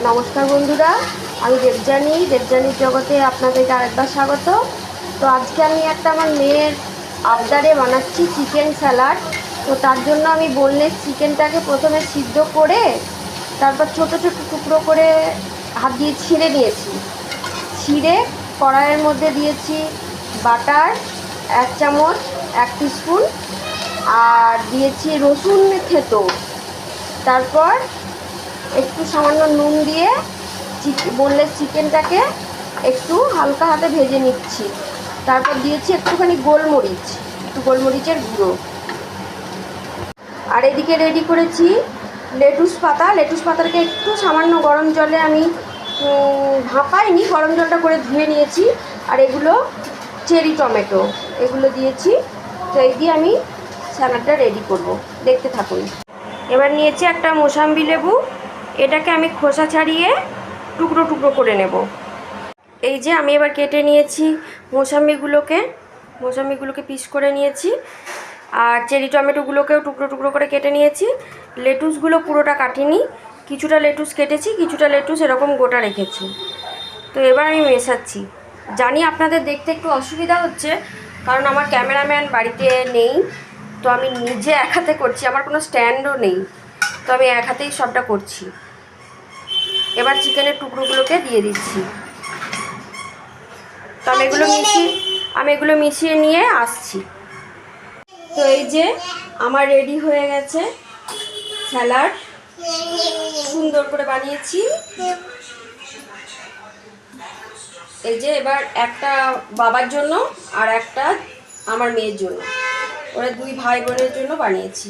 নমস্কার বন্ধুরা, আমি দেবযানীর জগতে আপনাদেরকে আরেকবার স্বাগত। তো আজকে আমি একটা আমার মেয়ের আবদারে বানাচ্ছি চিকেন স্যালাড। তো তার জন্য আমি বোনলেস চিকেনটাকে প্রথমে সিদ্ধ করে তারপর ছোট ছোট টুকরো করে হাত দিয়ে ছিঁড়ে নিয়েছি। ছিঁড়ে কড়াইয়ের মধ্যে দিয়েছি বাটার 1 চামচ, 1 টিস্পুন, আর দিয়েছি রসুন থেতো। তারপর একটু সামান্য নুন দিয়ে বোনলেস চিকেনটাকে একটু হালকা হাতে ভেজে নিচ্ছি। তারপর দিয়েছি একটুখানি গোলমরিচের গুঁড়ো। আর এদিকে রেডি করেছি লেটুস পাতাটাকে একটু সামান্য গরম জলে আমি ভাপাইনি, গরম জলটা করে ধুয়ে নিয়েছি। আর এগুলো চেরি টমেটো, এগুলো দিয়েছি। তো এই দিয়ে আমি স্যালাডটা রেডি করব, দেখতে থাকুন। এবার নিয়েছি একটা মোসাম্বি লেবু, এটাকে আমি খোসা ছাড়িয়ে টুকরো টুকরো করে নেব। এই যে আমি এবার কেটে নিয়েছি মোসাম্বিগুলোকে পিস করে নিয়েছি। আর চেরি টমেটোগুলোকেও টুকরো টুকরো করে কেটে নিয়েছি। লেটুসগুলো পুরোটা কাটিনি, কিছুটা লেটুস কেটেছি, কিছুটা লেটুস এরকম গোটা রেখেছি। তো এবার আমি মেশাচ্ছি। জানি আপনাদের দেখতে একটু অসুবিধা হচ্ছে, কারণ আমার ক্যামেরাম্যান বাড়িতে নেই। তো আমি নিজে এক হাতে করছি, আমার কোনো স্ট্যান্ডও নেই। তো আমি এক হাতেই সবটা করছি। এবার চিকেনের টুকরোগুলোকে দিয়ে দিচ্ছি। তো আমি এগুলো মিশিয়ে নিয়ে আসছি। তো এই যে আমার রেডি হয়ে গেছে স্যালাড, সুন্দর করে বানিয়েছি। এই যে এবার একটা বাবার জন্য আর একটা আমার মেয়ের জন্য, ওরা 2 ভাই বোনের জন্য বানিয়েছি।